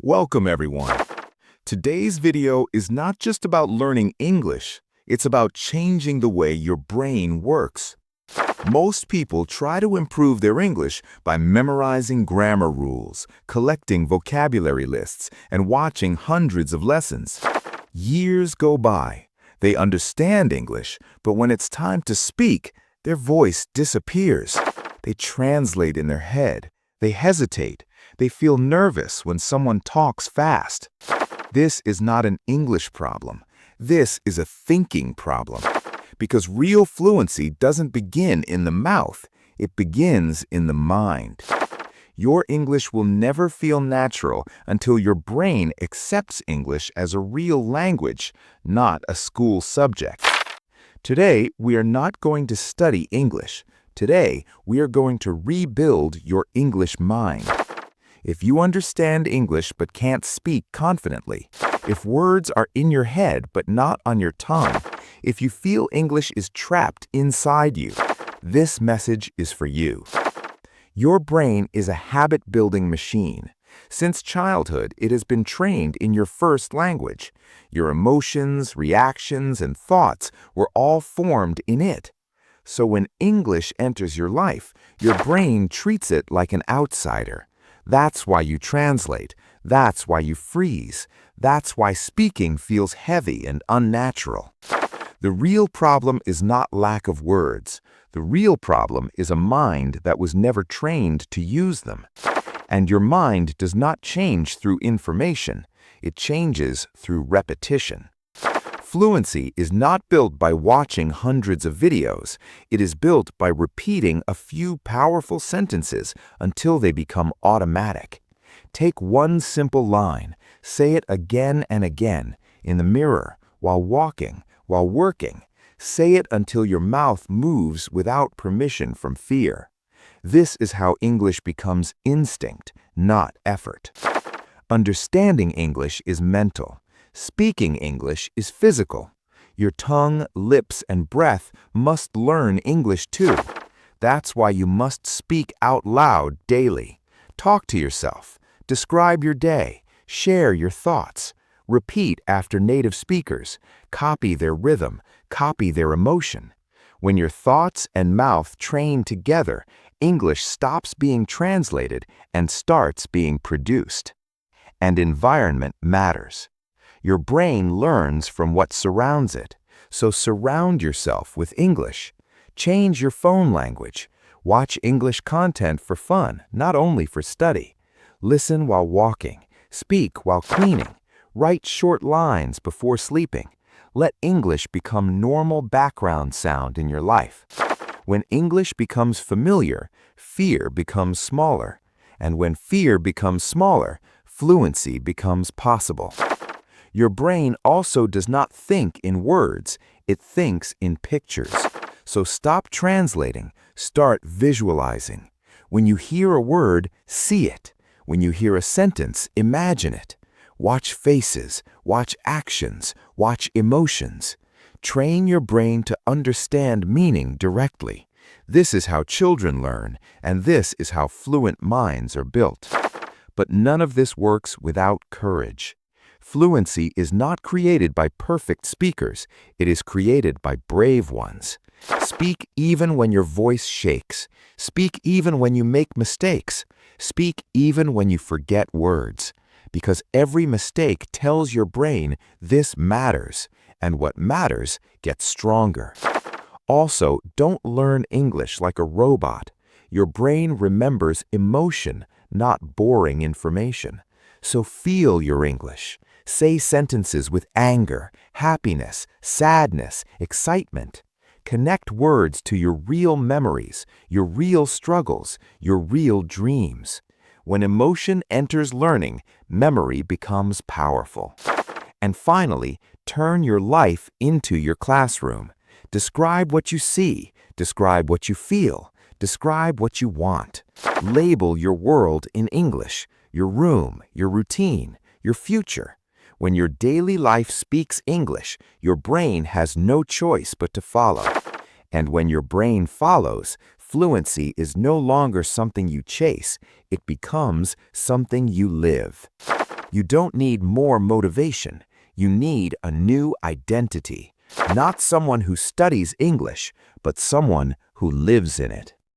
Welcome everyone. Today's video is not just about learning English, it's about changing the way your brain works. Most people try to improve their English by memorizing grammar rules, collecting vocabulary lists, and watching hundreds of lessons. Years go by. They understand English, but when it's time to speak, their voice disappears. They translate in their head. They hesitate. They feel nervous when someone talks fast. This is not an English problem. This is a thinking problem. Because real fluency doesn't begin in the mouth, it begins in the mind. Your English will never feel natural until your brain accepts English as a real language, not a school subject. Today, we are not going to study English. Today, we are going to rebuild your English mind. If you understand English but can't speak confidently, if words are in your head but not on your tongue, if you feel English is trapped inside you, this message is for you. Your brain is a habit-building machine. Since childhood, it has been trained in your first language. Your emotions, reactions, and thoughts were all formed in it. So when English enters your life, your brain treats it like an outsider. That's why you translate. That's why you freeze. That's why speaking feels heavy and unnatural. The real problem is not lack of words. The real problem is a mind that was never trained to use them. And your mind does not change through information. It changes through repetition. Fluency is not built by watching hundreds of videos. It is built by repeating a few powerful sentences until they become automatic. Take one simple line, say it again and again, in the mirror, while walking, while working. Say it until your mouth moves without permission from fear. This is how English becomes instinct, not effort. Understanding English is mental. Speaking English is physical. Your tongue, lips, and breath must learn English too. That's why you must speak out loud daily. Talk to yourself. Describe your day. Share your thoughts. Repeat after native speakers. Copy their rhythm. Copy their emotion. When your thoughts and mouth train together, English stops being translated and starts being produced. And environment matters. Your brain learns from what surrounds it, so surround yourself with English. Change your phone language. Watch English content for fun, not only for study. Listen while walking. Speak while cleaning. Write short lines before sleeping. Let English become normal background sound in your life. When English becomes familiar, fear becomes smaller. And when fear becomes smaller, fluency becomes possible. Your brain also does not think in words, it thinks in pictures. So stop translating, start visualizing. When you hear a word, see it. When you hear a sentence, imagine it. Watch faces, watch actions, watch emotions. Train your brain to understand meaning directly. This is how children learn, and this is how fluent minds are built. But none of this works without courage. Fluency is not created by perfect speakers. It is created by brave ones. Speak even when your voice shakes. Speak even when you make mistakes. Speak even when you forget words. Because every mistake tells your brain this matters, and what matters gets stronger. Also, don't learn English like a robot. Your brain remembers emotion, not boring information. So feel your English. Say sentences with anger, happiness, sadness, excitement. Connect words to your real memories, your real struggles, your real dreams. When emotion enters learning, memory becomes powerful. And finally, turn your life into your classroom. Describe what you see. Describe what you feel. Describe what you want. Label your world in English, your room, your routine, your future. When your daily life speaks English, your brain has no choice but to follow. And when your brain follows, fluency is no longer something you chase, it becomes something you live. You don't need more motivation. You need a new identity. Not someone who studies English, but someone who lives in it.